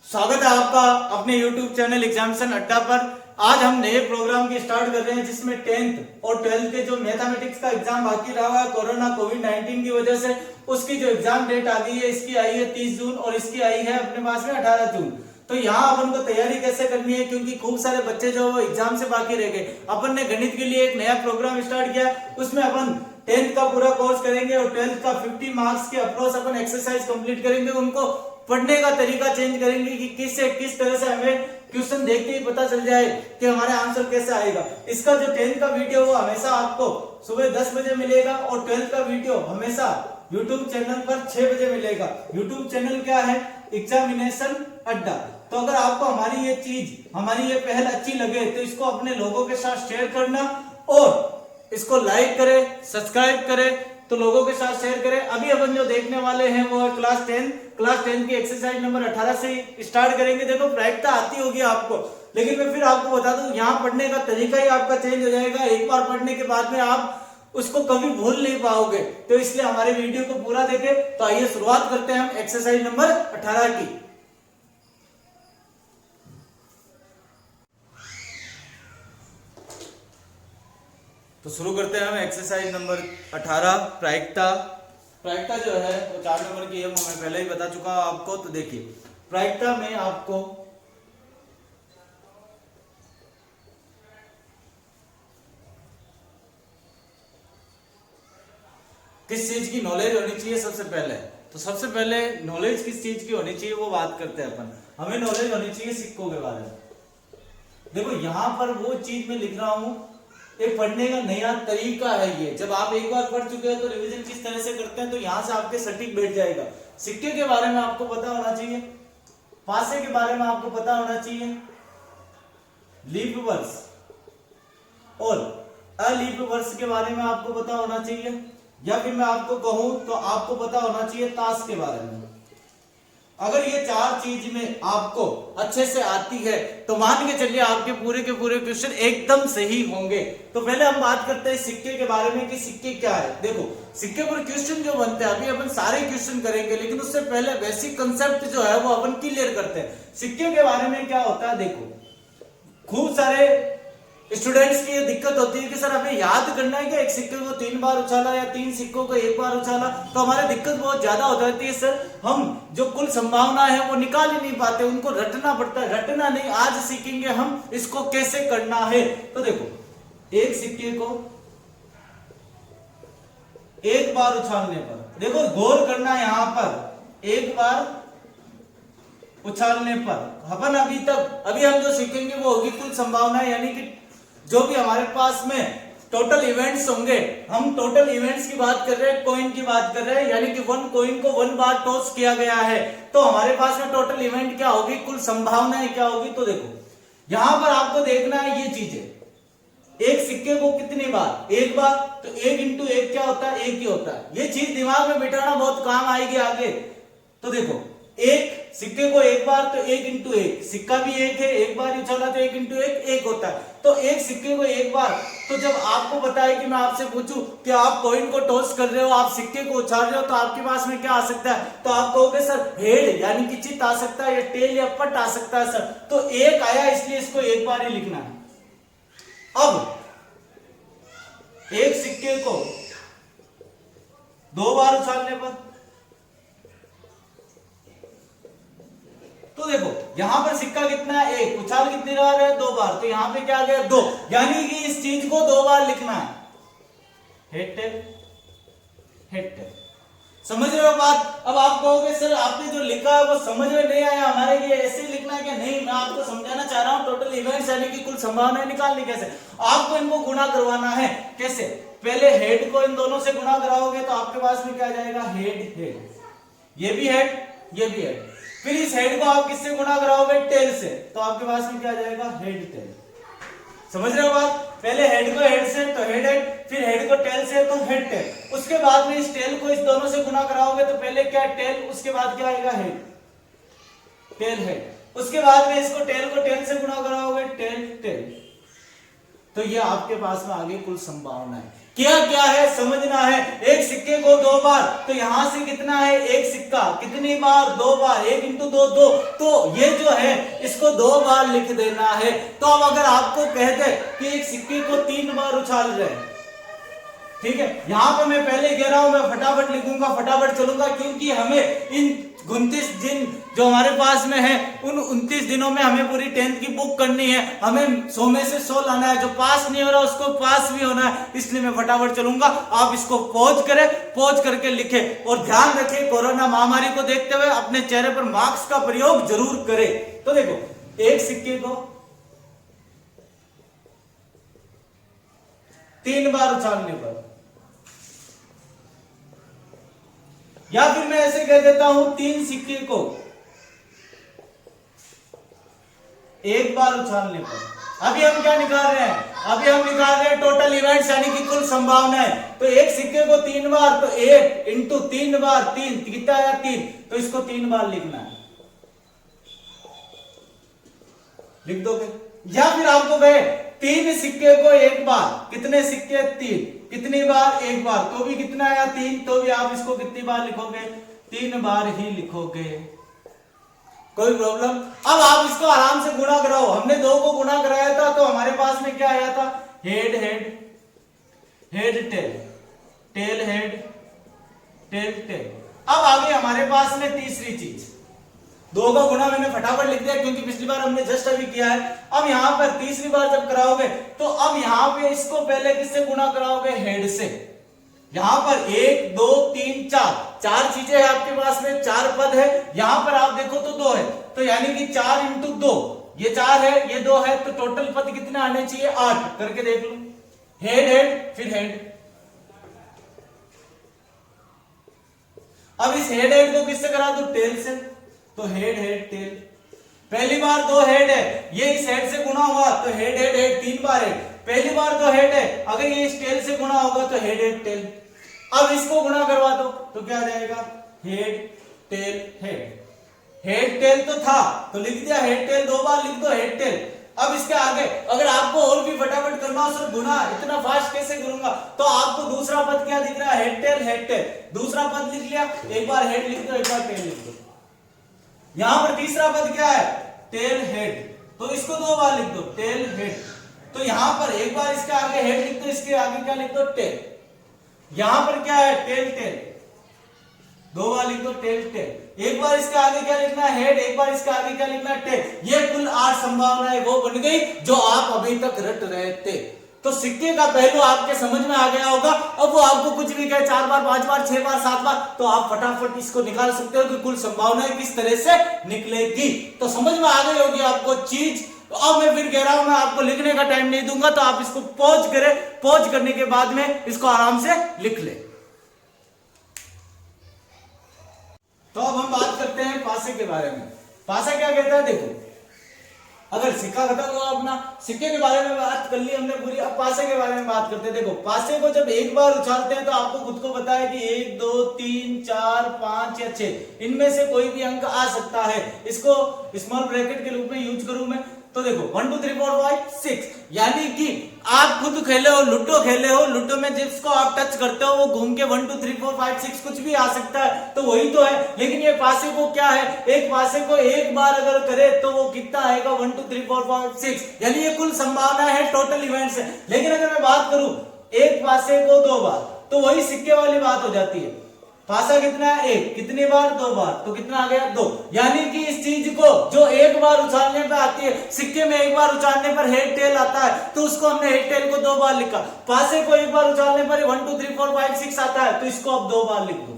स्वागत है आपका अपने YouTube चैनल एग्जामिनेशन अड्डा पर। आज हम नए प्रोग्राम की स्टार्ट कर रहे हैं जिसमें 10th और 12th के जो मैथमेटिक्स का एग्जाम बाकी रहा हुआ है कोरोना कोविड-19 की वजह से, उसकी जो एग्जाम डेट आ गई है, इसकी आई है 30 जून और इसकी आई है अपने पास में 18 जून। तो यहाँ अपन को तैयारी कैसे करनी है, क्योंकि खूब सारे बच्चे जो वो एग्जाम से बाकी रह गए। अपन ने गणित के लिए एक नया प्रोग्राम स्टार्ट किया, उसमें अपन 10th का पूरा कोर्स करेंगे और 12th का 50 मार्क्स के अप्रोच अपन एक्सरसाइज कंप्लीट करेंगे। उनको पढ़ने का तरीका चेंज करेंगे कि किस तरह से हमें क्वेश्चन देख के ही पता चल जाए कि हमारा आंसर कैसे आएगा। इसका जो 10th का वीडियो वो हमेशा आपको सुबह 10 बजे मिलेगा और 12th का वीडियो हमेशा YouTube चैनल पर 6 बजे मिलेगा। YouTube चैनल क्या है? एग्जामिनेशन अड्डा। तो अगर आपको हमारी ये पहल अच्छी लगे तो इसको अपने लोगों के साथ शेयर करना और इसको लाइक करें, सब्सक्राइब करें, तो लोगों के साथ शेयर करें। अभी अपन जो देखने वाले हैं वो है क्लास 10 की एक्सरसाइज नंबर 18 से स्टार्ट करेंगे। देखो प्रायिकता आती होगी आपको, लेकिन मैं फिर आपको बता दूं यहाँ पढ़ने का तरीका ही आपका चेंज हो जाएगा। एक बार पढ़ने के बाद में आप उसको कभी भूल नहीं पाओगे, तो इसलिए हमारे वीडियो को पूरा देखें। तो आइए शुरुआत करते हैं हम एक्सरसाइज नंबर 18 की। तो शुरू करते हैं हम एक्सरसाइज नंबर 18 प्रायिकता जो है वो 4 नंबर की है, वो मैं पहले ही बता चुका हूं आपको। तो देखिए प्रायिकता में आपको किस चीज की नॉलेज होनी चाहिए सबसे पहले। तो सबसे पहले नॉलेज किस चीज की होनी चाहिए वो बात करते हैं अपन। हमें नॉलेज होनी चाहिए सिक्कों के बारे में। देखो यहां पर वो चीज मैं लिख रहा हूं, एक पढ़ने का नया तरीका है ये। जब आप एक बार पढ़ चुके हैं तो रिवीजन किस तरह से करते हैं, तो यहां से आपके सटीक बैठ जाएगा। सिक्के के बारे में आपको पता होना चाहिए, पासे के बारे में आपको पता होना चाहिए, लीप वर्ष और अलीप वर्ष के बारे में आपको पता होना चाहिए, या फिर मैं आपको कहूं तो आपको पता होना चाहिए ताश के बारे में। अगर ये 4 चीज में आपको अच्छे से आती है तो मान के चलिए आपके पूरे के पूरे क्वेश्चन एकदम सही होंगे। तो पहले हम बात करते हैं सिक्के के बारे में कि सिक्के क्या है। देखो सिक्के पर क्वेश्चन जो बनते हैं, अभी अपन सारे क्वेश्चन करेंगे, लेकिन उससे पहले बेसिक कंसेप्ट जो है वो अपन क्लियर करते हैं। सिक्के के बारे में क्या होता है, देखो खूब सारे स्टूडेंट्स की ये दिक्कत होती है कि सर हमें याद करना है कि एक सिक्के को 3 बार उछाला या 3 सिक्कों को 1 बार उछाला, तो हमारी दिक्कत बहुत ज्यादा हो जाती है। सर हम जो कुल संभावना है वो निकाल ही नहीं पाते, उनको रटना पड़ता है। रटना नहीं, आज सीखेंगे हम इसको कैसे करना है। तो देखो एक सिक्के को 1 बार उछालने पर, देखो गौर करना यहां पर 1 बार उछालने पर अपन अभी हम जो सीखेंगे वो होगी कुल संभावना, यानी कि जो भी हमारे पास में टोटल इवेंट्स होंगे। हम टोटल इवेंट्स की बात कर रहे हैं, कॉइन की बात कर रहे हैं, यानी कि 1 कॉइन को 1 बार टॉस किया गया है, तो हमारे पास में टोटल इवेंट क्या होगी, कुल संभावनाएं क्या होगी। तो देखो यहां पर आपको देखना है ये चीजें, एक सिक्के को कितनी बार, 1 बार, तो 1 इंटू 1 क्या होता है, 1 ही होता है। ये चीज दिमाग में बिठाना बहुत काम आएगी आगे। तो देखो एक सिक्के को 1 बार तो 1 इंटू 1, सिक्का भी 1 है, 1 बार उछाला तो 1 इंटू 1 होता है। तो एक सिक्के को 1 बार, तो जब आपको पता है कि मैं आपसे पूछूं कि आप कॉइन को टॉस कर रहे हो, आप सिक्के को उछाल रहे हो, तो आपके पास में क्या आ सकता है, तो आप कहोगे सर हेड यानी कि चित आ सकता है, या टेल या पट आ सकता है सर। तो 1 आया इसलिए इसको 1 बार ही लिखना है। अब एक सिक्के को 2 बार उछालने पर, तो देखो यहां पर सिक्का कितना है, 1, उछाल कितनी बार है, 2 बार, तो यहां पे क्या आ गया 2, यानी कि इस चीज को 2 बार लिखना है, हेड टेल। समझ रहे हो बात। अब आप कहोगे सर आपने जो लिखा है वो समझ में नहीं आया, हमारे लिए ऐसे ही लिखना है क्या, नहीं मैं आपको समझाना चाह रहा हूं टोटल इवेंट्स यानी कि कुल संभावनाएं निकालनी कैसे। आपको इनको गुणा करवाना है, कैसे, पहले हेड को इन दोनों से गुणा कराओगे तो आपके पास में क्या जाएगा, हेड, ये भी हेड, ये भी हेड। फिर इस हेड को आप किससे गुणा कराओगे, टेल से, तो आपके पास में क्या जाएगा, हेड टेल। समझ रहे हो बात। पहले हेड को हेड से तो हेड, फिर हेड को टेल से तो हेड टेल। उसके बाद में इस टेल को इस दोनों से गुणा कराओगे तो पहले क्या टेल, उसके बाद क्या आएगा हेड, टेल हेड। उसके बाद में इसको टेल को टेल से गुणा कराओगे, टेल टेल। तो ये आपके पास में आगे कुल संभावना है। क्या क्या है समझना है। एक सिक्के को 2 बार, तो यहां से कितना है एक सिक्का, कितनी बार 2 बार, 1 इंटू 2 2, तो ये जो है इसको 2 बार लिख देना है। तो अब अगर आपको कह दे कि एक सिक्के को 3 बार उछाल रहे हैं, ठीक है, यहां पे मैं पहले कह रहा हूं मैं फटाफट लिखूंगा, फटाफट चलूंगा, क्योंकि हमें इन 29 दिन जो हमारे पास में है उन 29 दिनों में हमें पूरी 10th की बुक करनी है, हमें 100 में से 100 लाना है, जो पास नहीं हो रहा उसको पास भी होना है, इसलिए मैं फटाफट चलूंगा। आप इसको पॉज करें, पॉज करके लिखें और ध्यान रखें कोरोना महामारी को देखते हुए अपने चेहरे पर मास्क का प्रयोग जरूर करें। तो देखो, एक सिक्के को 3 बार उछालने पर, या फिर मैं ऐसे कह देता हूं 3 सिक्के को 1 बार उछालने पर। अभी हम क्या निकाल रहे हैं, अभी हम निकाल रहे हैं टोटल इवेंट्स यानी कि कुल संभावनाएं। तो एक सिक्के को 3 बार, तो 1 इंटू 3 बार 3, कितना आया 3, तो इसको 3 बार लिखना है, लिख दोगे। या फिर आपको कहे 3 सिक्के को 1 बार, कितने सिक्के 3, कितनी बार 1 बार, तो भी कितना आया 3, तो भी आप इसको कितनी बार लिखोगे, 3 बार ही लिखोगे, कोई प्रॉब्लम। अब आप इसको आराम से गुणा कराओ, हमने 2 को गुणा कराया था तो हमारे पास में क्या आया था, head head, head tail, tail head, tail tail. अब आगे हमारे पास में तीसरी चीज, 2 का गुणा मैंने फटाफट लिख दिया क्योंकि पिछली बार हमने जस्ट अभी किया है। अब यहां पर तीसरी बार जब कराओगे तो अब यहां पे इसको पहले किससे गुणा कराओगे, हेड से। यहां पर 1 2 3 4 चीजें हैं आपके पास में, 4 पद है, यहां पर आप देखो तो 2 है, तो यानी कि 4 इंटू 2, ये 4 है ये 2 है, तो टोटल पद कितने आने चाहिए 8, करके देख लो। हेड हेड फिर हेड। अब इस हेड हेड को किससे करा दो, टेल से, तो हेड हेड टेल। पहली बार 2 हेड है, ये इस हेड से गुणा हुआ तो हेड हेड हेड 3 बार है। पहली बार 2 हेड है, अगर ये इस टेल से गुणा होगा तो हेड हेड टेल। अब इसको गुणा करवा दो तो क्या आ जाएगा, head tail head. Head tell तो था तो लिख दिया हेड टेल, 2 बार लिख दो हेड टेल। अब इसके आगे अगर आपको और भी फटाफट करना हो सर गुणा इतना फास्ट कैसे करूंगा, तो आपको दूसरा पद क्या दिख रहा है, हेड टेल हेड टेल। दूसरा पद लिख लिया, एक बार हेड लिख दो एक बार टेल लिख दो। यहां पर तीसरा पद क्या है, टेल हेड, तो इसको 2 बार लिख दो, टेल हेड। तो यहां पर एक बार इसके आगे हेड लिख दो, इसके आगे क्या लिख दो, टेल। यहां पर क्या है, टेल टेल, 2 बार लिख दो, टेल टेल। एक बार इसके आगे क्या लिखना है, हेड, एक बार इसके आगे क्या लिखना है, टेल। ये कुल 8 संभावनाएं वो बन गई जो आप अभी तक रट रहे थे। तो सिक्के का पहलू आपके समझ में आ गया होगा। अब वो आपको कुछ भी कहे 4 बार 5 बार 6 बार 7 बार, तो आप फटाफट इसको निकाल सकते हो कि कुल संभावनाएं किस तरह से निकलेगी। तो समझ में आ गई होगी आपको चीज। तो अब मैं फिर कह रहा हूं, मैं आपको लिखने का टाइम नहीं दूंगा, तो आप इसको पॉज करें, पॉज करने के बाद में इसको आराम से लिख ले। तो अब हम बात करते हैं पासे के बारे में। पासा क्या कहता है, देखो अगर सिक्का खत्म हुआ अपना, सिक्के के बारे में बात कर ली हमने पूरी, अब पासे के बारे में बात करते हैं। देखो पासे को जब एक बार उछालते हैं तो आपको खुद को पता है कि 1 2 3 4 5 या 6 इनमें से कोई भी अंक आ सकता है। इसको स्मॉल ब्रैकेट के रूप में यूज करूं मैं, तो देखो 1 2 3 4 5 6, यानी कि आप खुद खेले हो, लूडो खेले हो, लूडो में जिसको आप टच करते हो वो घूम के 1 2 3 4 5 6 कुछ भी आ सकता है, तो वही तो है। लेकिन ये पासे को क्या है, एक पासे को एक बार अगर करे तो वो कितना आएगा, 1 2 3 4 5 6, यानी ये कुल संभावना है, टोटल इवेंट्स है। लेकिन अगर मैं बात करूं एक पासे को 2 बार, तो वही सिक्के वाली बात हो जाती है। पासा कितना है, 1, कितनी बार 2 बार, तो कितना आ गया 2। यानी कि इस चीज को जो एक बार उछालने पे आती है, सिक्के में एक बार उछालने पर हेड टेल आता है, तो उसको हमने हेड टेल को 2 बार लिखा। पासे को एक बार उछालने पर 1 2 3 4 5 6 आता है, तो इसको अब 2 बार लिख दो।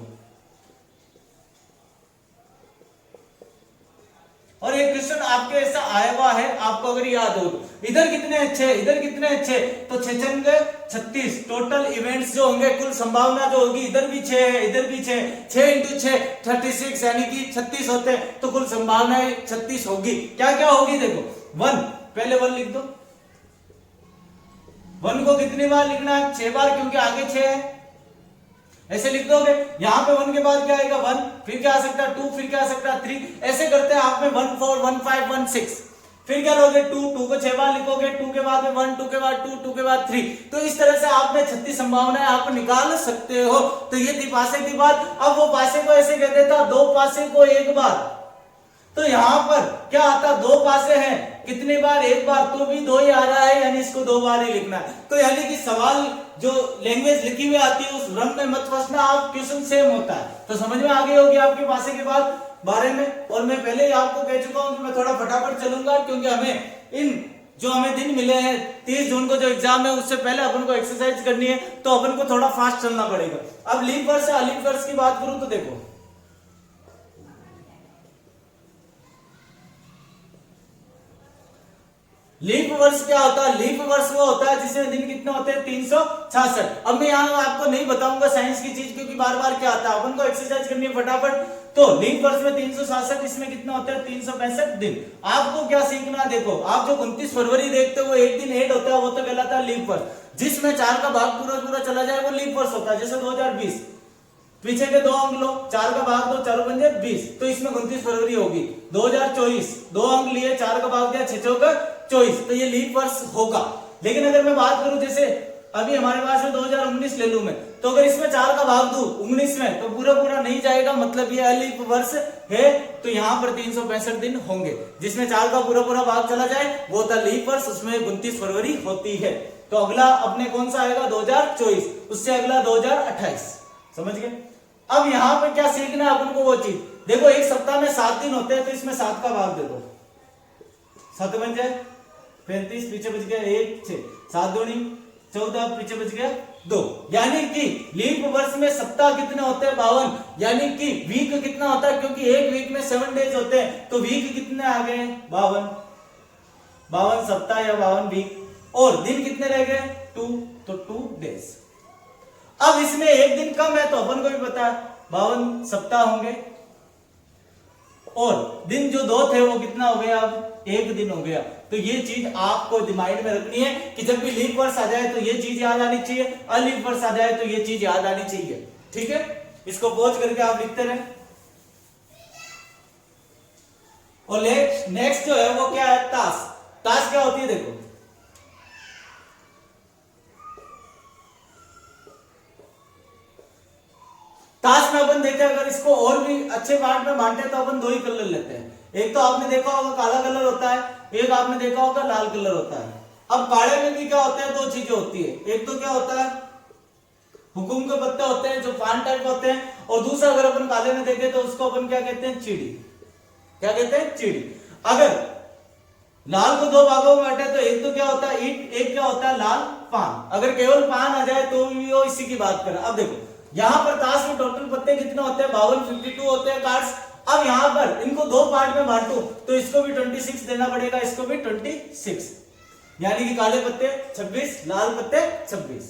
और एक क्वेश्चन आपके ऐसा आया हुआ है, आपको अगर याद हो, इधर कितने अच्छे, इधर कितने अच्छे, तो 6 36, टोटल इवेंट्स जो होंगे, कुल संभावना जो होगी, इधर भी 6 है, इधर भी 6 इंटू 6 36, यानी कि 36 होते हैं, तो कुल संभावना 36 होगी। क्या क्या होगी, देखो 1, पहले 1 लिख दो। 1 को कितनी बार लिखना है, 6 बार, क्योंकि आगे 6 है, ऐसे लिख दोगे। यहां पे 1 के बाद क्या आएगा, 1, फिर क्या आ सकता है 2, फिर क्या आ सकता है 3, ऐसे करते हैं आप में 1 4 1 5 1 6, फिर क्या लोगे 2, 2 को 6 बार लिखोगे, 2 के बाद में 1, 2 के बाद 2, 2 के बाद 3। तो इस तरह से आपने 36 संभावनाएं आप निकाल सकते हो। तो ये थी पासे की बात। अब वो पासे को ऐसे कह देता 2 पासे को 1 बार, तो यहां पर क्या आता 2 पासे हैं कितनी बार, 1 बार, तो भी 2 ही आ रहा है, यानी इसको 2 बार ही लिखना है। तो यानी कि सवाल जो लैंग्वेज लिखी हुई आती है उस भ्रम में मत फंसना, आप क्वेश्चन सेम होता है। तो समझ में आ गई होगी आपके पासे के बाद बारे में। और मैं पहले ही आपको कह चुका हूं कि मैं थोड़ा फटाफट चलूंगा, क्योंकि हमें जो हमें दिन मिले हैं 30 जून को जो एग्जाम है उससे पहले अपन को एक्सरसाइज करनी है, तो अपन को थोड़ा फास्ट चलना पड़ेगा। अब लीप वर्ष या अलीप वर्ष की बात करूं तो देखो, लीप वर्ष क्या होता है? लीप वर्ष वो होता है जिसमें दिन कितने होते हैं 366। अब मैं यहाँ आपको नहीं बताऊंगा साइंस की चीज, क्योंकि बार बार क्या आता है, अपन को एक्सरसाइज करनी है फटाफट। तो लीप वर्ष में 366, इसमें कितना होता है 365 दिन। आपको क्या सीखना है, देखो आप जो 29 फरवरी देखते हो वो एक दिन ऐड होता है, वो तो कहलाता है लीप वर्ष। जिसमें 4 का भाग पूरा पूरा चला जाए वो लीप वर्ष होता है। जैसे 2020 पीछे के 2 अंक लो, 4 का भाग दो, 4 पंजे 20, तो इसमें 29 फरवरी होगी। 2024 2 अंक लिए, 4 का भाग दिया, 6 चौका 24, तो ये लीप वर्ष होगा। लेकिन अगर मैं बात करूं जैसे अभी हमारे पास है 2019 ले लूं मैं, तो अगर इसमें 4 का भाग दूं 19 में तो पूरा पूरा नहीं जाएगा, मतलब ये अलीप वर्ष है। तो यहाँ पर 365 दिन होंगे, जिसमें 4 का पूरा पूरा भाग चला जाए वो था लीप वर्ष, उसमें 29 फरवरी होती है। तो अगला अपने कौन सा आएगा 2024, उससे अगला 2028, समझ गए। अब यहाँ पे क्या सीखना है अपन को, वो चीज देखो, एक सप्ताह में 7 दिन होते हैं, तो इसमें 7 का भाग दे दो, 7 बन जाए 35, पीछे बच गया 1, 6, 7 दूनी 14, पीछे बच गया 2। यानी कि लीप वर्ष में सप्ताह कितने होते हैं 52, यानी कि वीक कितना होता है, क्योंकि एक वीक में 7 डेज होते हैं, तो वीक कितने आ गए 52 सप्ताह या 52 वीक। और दिन कितने रह गए 2, तो 2 डेज। अब इसमें एक दिन कम है, तो अपन को भी पता है 52 सप्ताह होंगे, और दिन जो 2 थे वो कितना हो गया, अब 1 दिन हो गया। तो ये चीज आपको दिमाग में रखनी है कि जब भी लीप वर्ष आ जाए तो ये चीज याद आनी चाहिए, अलीप वर्ष आ जाए तो ये चीज याद आनी चाहिए। ठीक है, इसको पहुंच करके आप लिखते रहे। और नेक्स्ट जो है वो क्या है, ताश। ताश क्या होती है, देखो ताश में अपन देखे, अगर इसको और भी अच्छे पार्ट में बांटे तो अपन 2 ही कलर लेते हैं। एक तो आपने देखा होगा काला कलर होता है, एक आपने देखा होगा लाल कलर होता है। अब काले में भी क्या होता है, 2 चीजें होती है, एक तो क्या होता है हुकुम के पत्ते होते हैं जो पान टाइप होते हैं, और दूसरा अगर अपन काले में देखें तो उसको अपन क्या कहते हैं, चिड़ी। क्या कहते हैं, चिड़ी। अगर लाल को 2 भागों में बांटे तो एक तो क्या होता है ईंट, एक क्या होता है लाल पान। अगर केवल पान आ जाए तो भी वो इसी की बात करें। अब देखो यहां पर ताश में टोटल पत्ते कितने होते हैं 52, 52 होते हैं कार्ड्स। अब यहां पर इनको 2 पार्ट में बांटू तो इसको भी 26 देना पड़ेगा, इसको भी 26, यानी कि काले पत्ते 26, लाल पत्ते 26।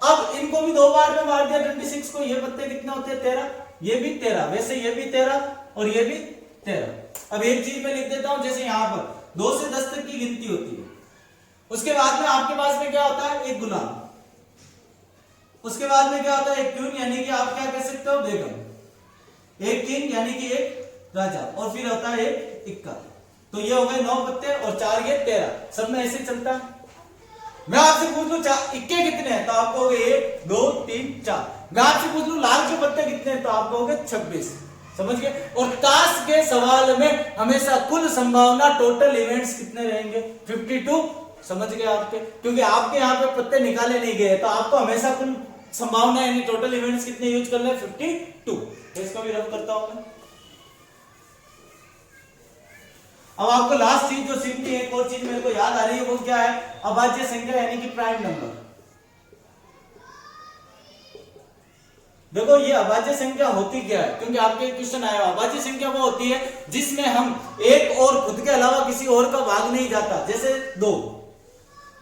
अब इनको भी 2 पार्ट में बांट दिया 26 को, ये पत्ते कितने होते हैं 13, ये भी 13, वैसे ये भी 13 और ये भी 13। अब एक चीज मैं लिख देता हूं, जैसे यहां पर 2 से 10 तक की गिनती होती है, उसके बाद में आपके पास में क्या होता है एक गुलाम, उसके बाद में क्या होता है एक क्वीन, यानी कि आप क्या कह सकते हो बेगम, एक किंग यानी कि एक राजा, और फिर होता है एक इक्का। तो ये हो गए 9 पत्ते और 4 ये 13, सब में ऐसे चलता है। मैं आपसे पूछ लूं इक्के कितने हैं तो आप कहोगे 1 2 3 4। मैं आपसे पूछ लूं लाल के पत्ते कितने हैं तो आप कहोगे 26। समझ गए। और ताश के सवाल में हमेशा कुल संभावना टोटल इवेंट्स कितने रहेंगे 52। समझ गए आपके, क्योंकि आपके यहाँ पे पत्ते निकाले नहीं गए, तो आपको हमेशा कुल संभावना यानी टोटल इवेंट्स कितने यूज करना है 52। तो इसको भी रफ करता हूं मैं। अब आपको लास्ट चीज जो सीखनी है, एक और चीज मेरे को याद आ रही है, वो क्या है अभाज्य संख्या यानी कि प्राइम नंबर। देखो ये अभाज्य संख्या होती क्या है, क्योंकि आपके क्वेश्चन आया अभाज्य संख्या वो होती है जिसमें हम एक और खुद के अलावा किसी और का भाग नहीं जाता। जैसे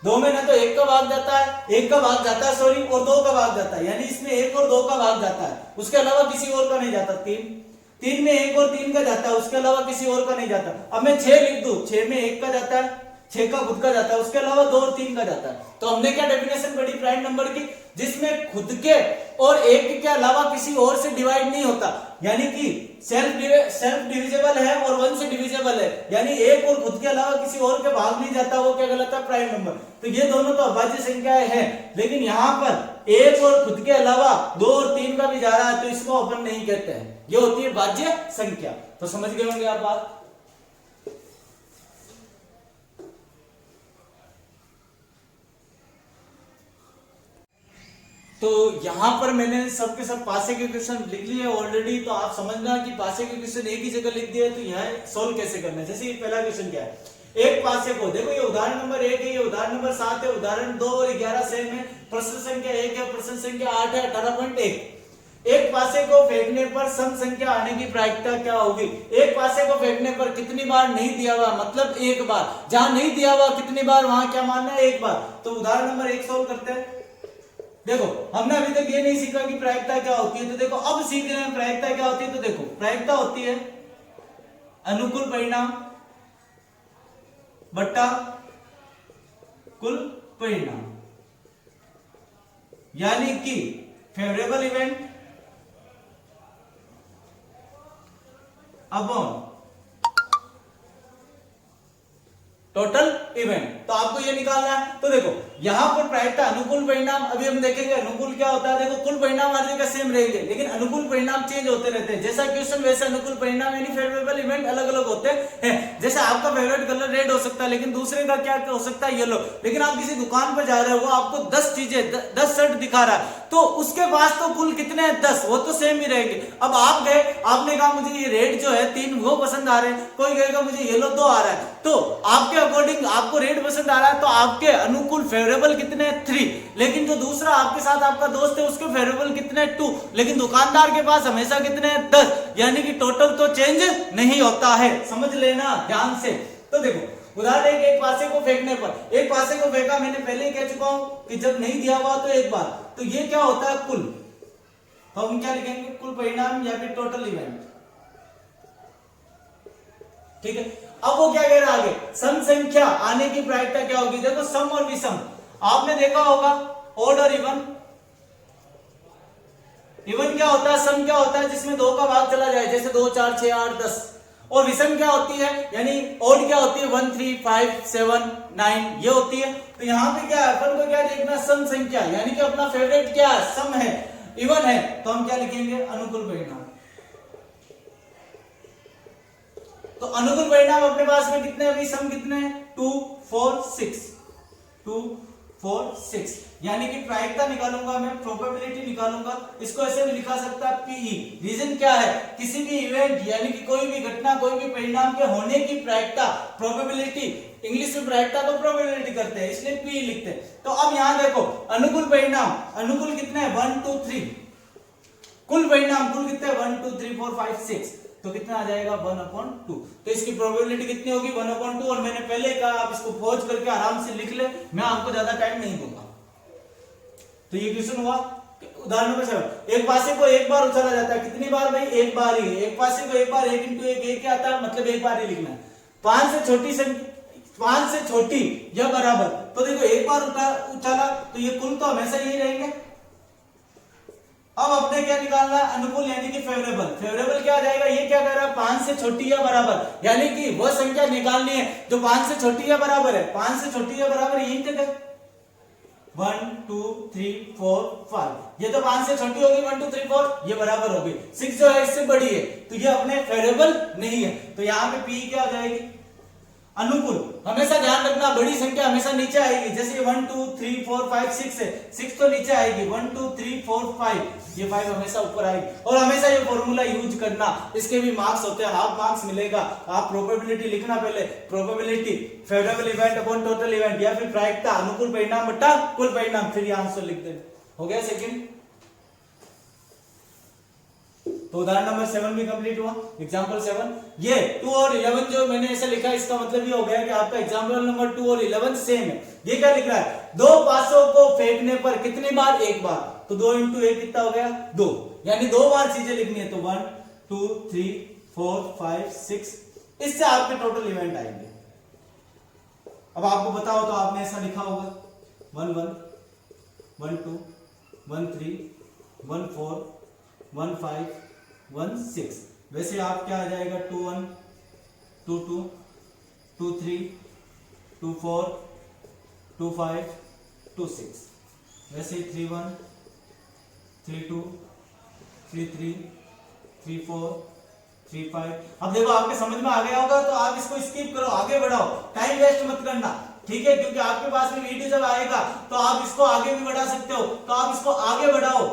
2 में ना तो 1 का भाग जाता है, 1 का भाग जाता है सॉरी, और 2 का भाग जाता है, यानी इसमें 1 और 2 का भाग जाता है, उसके अलावा किसी और का नहीं जाता। 3 में 1 और 3 का जाता है, उसके अलावा किसी और का नहीं जाता। अब मैं 6 लिख दूं, 6 में 1 का जाता है, 6 का खुद का जाता है, उसके अलावा 2 और 3 का जाता है। तो हमने क्या डेफिनेशन पढ़ी प्राइम नंबर की, जिसमें खुद के और एक के अलावा किसी और से डिवाइड नहीं होता, यानी कि सेल्फ डिविजिबल है और 1 से डिविजिबल है, यानी एक और खुद के अलावा किसी और के भाग नहीं जाता, वो क्या कहलाता है प्राइम नंबर। तो ये दोनों तो अभाज्य संख्याएं हैं, लेकिन यहाँ पर एक और खुद के अलावा 2 और 3 का भी जा रहा है, तो इसको अपन नहीं कहते हैं, ये होती है भाज्य संख्या। तो समझ गए होंगे आप बात। तो यहां पर मैंने सबके सब पासे के क्वेश्चन लिख लिए ऑलरेडी, तो आप समझना कि पासे के क्वेश्चन एक ही जगह लिख दिए, तो यहाँ सोल्व कैसे करना है। जैसे ये पहला क्वेश्चन क्या है, एक पासे को देखो, ये उदाहरण नंबर 1 है, ये उदाहरण नंबर 7 है, उदाहरण 2 और 11 सेम है, प्रश्न संख्या 1 है, प्रश्न संख्या 8 है, 18.1। एक पासे को फेंकने पर सम संख्या आने की प्रायिकता क्या होगी। एक पासे को फेंकने पर कितनी बार नहीं दिया हुआ, मतलब एक बार, जहां नहीं दिया हुआ कितनी बार वहां क्या मानना है, एक बार। तो उदाहरण नंबर 1 सोल्व करते हैं। देखो हमने अभी तक ये नहीं सीखा कि प्रायिकता क्या होती है, तो देखो अब सीख रहे हैं प्रायिकता क्या होती है। तो देखो प्रायिकता होती है अनुकूल परिणाम बट्टा कुल परिणाम, यानी कि favourable event upon total event. तो आपको ये निकालना है। तो देखो यहां पर प्रायिकता अनुकूल परिणाम, अभी हम देखेंगे अनुकूल क्या होता है। देखो कुल परिणाम हर जगह सेम रहेंगे, लेकिन अनुकूल परिणाम चेंज होते रहते हैं। जैसा क्वेश्चन वैसे अनुकूल परिणाम यानी फेवरेबल इवेंट अलग अलग होते हैं। जैसे आपका फेवरेट कलर रेड हो सकता है, लेकिन दूसरे का क्या हो सकता है, येलो। लेकिन आप किसी दुकान पर जा रहे हो, वो आपको 10 चीजें 10 शर्ट दिखा रहा है, तो उसके पास तो कुल कितने हैं 10, वो तो सेम ही रहेंगे। अब आप गए, आपने कहा मुझे ये रेड जो है 3 वो पसंद आ रहे हैं, कोई कहेगा मुझे येलो 2 आ रहा है, तो आपके अकॉर्डिंग आपको रेड पसंद आ रहा है, तो आपके अनुकूल फेवरेबल कितने 3, लेकिन जो दूसरा आपके साथ आपका दोस्त है उसके फेवरेबल कितने 2, लेकिन दुकानदार के पास हमेशा कितने 10, यानी कि टोटल तो चेंज नहीं होता है। समझ लेना ध्यान से। तो देखो उदाहरण एक पासे को फेंकने पर, एक पासे को फेंका, मैंने पहले ही कह चुका हूं कि जब नहीं दिया हुआ तो एक बार, तो ये क्या होता है कुल। तो हम क्या लिखेंगे, कुल परिणाम या फिर टोटल इवेंट। ठीक है। अब वो क्या कह रहा है आगे, सम संख्या आने की प्रायिकता क्या होगी। देखो सम और विषम आपने देखा होगा, ऑड और इवन। इवन क्या होता है, सम क्या होता है जिसमें 2 का भाग चला जाए, जैसे 2 4 6 8 10। और विषम क्या होती है, यानी ऑड क्या होती है 1 3 5 7 9 ये होती है। तो यहां पे क्या है, अपन को क्या देखना, सम संख्या, यानी कि अपना फेवरेट क्या है, सम है, इवन है, तो हम क्या लिखेंगे, अनुकूल परिणाम। तो अनुकूल परिणाम अपने पास में कितने, अभी सम कितने हैं 2 4 6, 2 4 6, यानी कि प्रायिकता निकालूंगा मैं, प्रोबेबिलिटी निकालूंगा, इसको ऐसे भी लिखा सकता है पीई। रीजन क्या है, किसी भी इवेंट यानी कि कोई भी घटना, कोई भी परिणाम के होने की प्रायिकता, प्रोबेबिलिटी, इंग्लिश में प्रायिकता को प्रोबेबिलिटी करते हैं, इसलिए पी लिखते हैं। तो अब यहां देखो अनुकूल परिणाम, अनुकूल कितने हैं 1 2 3, कुल परिणाम कुल कितने 1 2 3 4 5 6, तो कितना आ जाएगा 1/2। तो इसकी प्रोबेबिलिटी कितनी होगी 1/2। और मैंने पहले कहा आप इसको खोज करके आराम से लिख ले, मैं आपको ज्यादा टाइम नहीं दूंगा। तो ये क्वेश्चन हुआ। उदाहरण नंबर 7, एक पासे को एक बार उछाला जाता है, कितनी बार भाई, एक बार ही। एक पासे को एक बार, 1 × 1 1 क्या आता है, मतलब एक बार ही लिखना है। 5 से छोटी संख्या, 5 से छोटी या बराबर, तो देखो एक बार उछाला तो ये कुल तो हमेशा यही रहेंगे। अब अपने क्या निकालना है, अनुकूल यानी कि फेवरेबल। फेवरेबल क्या आ जाएगा, ये क्या कह रहा है 5 से छोटी या बराबर, यानी कि वह संख्या निकालनी है जो 5 से छोटी या बराबर है। 5 से छोटी या बराबर यही तक है, 1 2 3 4 5, ये तो 5 से छोटी होगी 1 2 3 4, ये बराबर होगी। 6 जो है इससे बड़ी है, तो ये अपने फेवरेबल नहीं है। तो यहाँ पे पी क्या हो जाएगी, अनुकूल। हमेशा ध्यान रखना बड़ी संख्या हमेशा नीचे आएगी, जैसे 1 2 3 4 5 6 है, 6 तो नीचे आएगी, 1 2 3 4 5, ये 5 हमेशा ऊपर आएगी। और हमेशा ये फॉर्मूला यूज करना, इसके भी मार्क्स होते हैं, हाफ मार्क्स मिलेगा। आप प्रोबेबिलिटी लिखना पहले, probability favourable event upon total event, या फिर प्रायिकता अनुकूल परिणाम बट्टा कुल परिणाम, फिर ये आंसर लिख देना। हो गया सेकंड। तो उदाहरण नंबर 7 भी कंप्लीट हुआ। एग्जांपल 7, ये 2 और 11 जो मैंने ऐसे लिखा है, इसका मतलब ये हो गया कि आपका एग्जांपल नंबर 2 और 11 सेम है। ये क्या लिख रहा है, 2 पासों को फेंकने पर कितनी बार, एक बार, तो 2 × 1 कितना हो गया 2, यानी 2 बार चीजें लिखनी है। तो 1 2 3 4 5 6, इससे आपके टोटल इवेंट आएंगे। अब आपको बताओ तो आपने ऐसा लिखा होगा 1 1 1 2 1 3 1 4 1 5 1 6। वैसे आप क्या आ जाएगा 2 1 2 2 2 3 2 4 2 5 2 6। वैसे 3 1 3 2 3 3 3 4 3 5। अब देखो आपके समझ में आ गया होगा तो आप इसको स्किप करो, आगे बढ़ाओ, टाइम वेस्ट मत करना, ठीक है, क्योंकि आपके पास में वीडियो जब आएगा तो आप इसको आगे भी बढ़ा सकते हो, तो आप इसको आगे बढ़ाओ,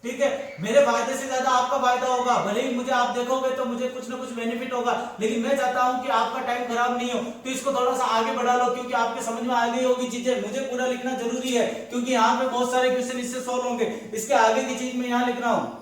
ठीक है। मेरे फायदे से ज्यादा आपका फायदा होगा, भले ही मुझे आप देखोगे तो मुझे कुछ ना कुछ बेनिफिट होगा, लेकिन मैं चाहता हूं कि आपका टाइम खराब नहीं हो, तो इसको थोड़ा सा आगे बढ़ा लो, क्योंकि आपके समझ में आ गई होगी चीजें। मुझे पूरा लिखना जरूरी है क्योंकि यहाँ पे बहुत सारे क्वेश्चन इससे सॉल्व होंगे, इसके आगे की चीज मैं यहाँ लिख रहा हूं,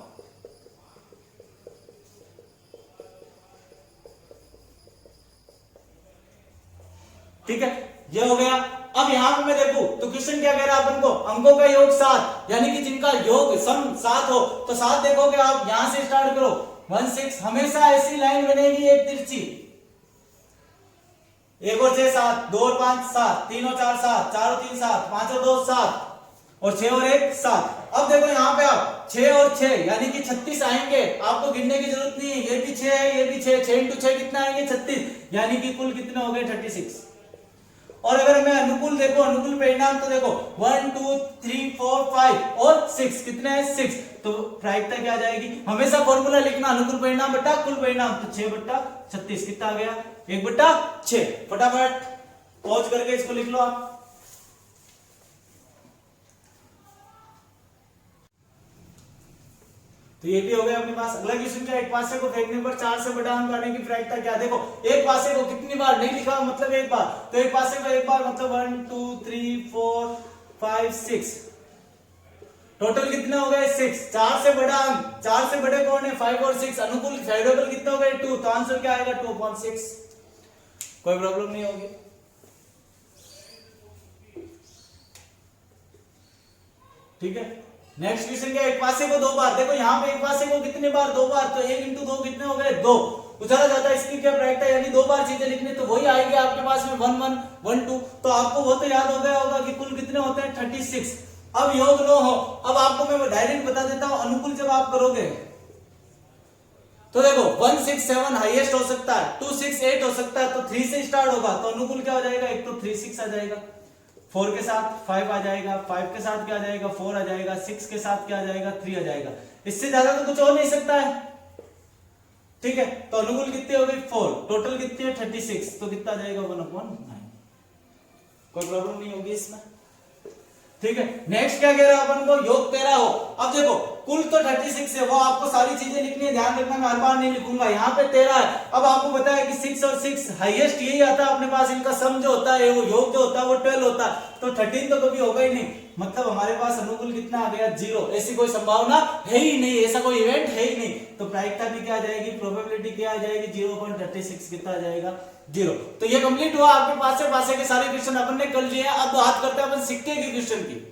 ठीक है, ये हो गया। अब यहां पे मैं देखूं तो क्वेश्चन क्या कह रहा है अपन को, अंकों का योग 7, यानी कि जिनका योग सम 7 हो, तो 7 देखोगे आप यहां से स्टार्ट करो 1 6। हमेशा ऐसी लाइन बनेगी एक तिरछी, 1 और 6 7, 2 और 5 7, 3 और 4 7, 4 और 3 7, 5 और 2 7 और 6 और 1 7। अब देखो यहाँ पे आप 6 और 6 यानी कि 36 आएंगे, आपको गिनने की जरूरत नहीं है, ये भी 6 है, ये भी 6, 6 इंटू 6 कितना आएंगे 36, यानी कि कुल कितने हो गए 36। और अगर मैं अनुकूल देखो, अनुकूल परिणाम तो देखो 1 2 3 4 5 और 6, कितने हैं 6, तो प्रायिकता क्या आ जाएगी, हमेशा फॉर्मूला लिखना अनुकूल परिणाम बटा कुल परिणाम, तो 6 बटा 36 कितना आ गया 1 बटा 6। फटाफट पॉज करके इसको लिख लो आप। तो ये भी हो गया अपने पास। अगला क्वेश्चन क्या है, एक पासे को फेंकने पर 4 से बड़ा अंक आने की प्रायिकता क्या। देखो एक पासे को कितनी बार नहीं लिखा, मतलब एक बार, तो एक पासे को एक बार मतलब 1 2 3 4 5 6, टोटल कितने हो गए 6। 4 से बड़ा अंक, 4 से बड़े कौन है 5 और 6, अनुकूल फेवरेबल कितने हो गए 2, तो आंसर क्या आएगा 2.6। कोई प्रॉब्लम नहीं होगी, ठीक है। नेक्स्ट क्वेश्चन क्या है, एक पासे को 2 बार, देखो यहाँ पे एक पासे को कितने बार 2 बार, तो 1 इंटू 2 कितने हो गए 2, उछाला जाता है, इसकी क्या प्रायिकता, यानी 2 बार चीजें लिखने तो वही आएगी आपके पास में 1 1 1 2, तो आपको वो तो याद हो गया होगा कि कुल कितने होते हैं 36। अब योग लो हो, अब आपको मैं डायरेक्ट बता देता हूं, अनुकूल जब आप करोगे तो देखो 1 6 7 हाईएस्ट हो सकता है, 2 6 8 हो सकता है, तो 3 से स्टार्ट होगा, तो अनुकूल क्या हो जाएगा, एक तो 3 6 आ जाएगा, 4 के साथ 5 आ जाएगा, 5 के साथ क्या आ जाएगा 4 आ जाएगा, 6 के साथ क्या आ जाएगा 3 आ जाएगा, इससे ज्यादा तो कुछ हो नहीं सकता है, ठीक है। तो अनुकूल कितनी हो गई 4, टोटल कितनी है 36, तो कितना आ जाएगा 1/9। कोई प्रॉब्लम नहीं होगी इसमें, ठीक है। नेक्स्ट क्या कह रहा है अपन को, योग 13 हो। अब देखो कुल तो 36 है, वो आपको सारी चीजें लिखनी है, ध्यान रखना मैं हर बार नहीं लिखूंगा, यहाँ पे 13 है। अब आपको पता है कि 6 और 6 हाईएस्ट यही आता है अपने पास, इनका सम जो होता है वो योग जो होता है वो 12 होता है, तो 13 तो कभी होगा ही नहीं, मतलब हमारे पास अनुकूल कितना आ गया 0, ऐसी कोई संभावना है ही नहीं, ऐसा कोई इवेंट है ही नहीं, तो प्रायिकता भी क्या आ जाएगी, प्रोबेबिलिटी क्या आ जाएगी 0.36, कितना आ जाएगा 0। तो ये कंप्लीट हुआ आपके पासे के सारे क्वेश्चन अपन ने कर लिए। अब बात करते हैं अपन सिक्के के क्वेश्चन की।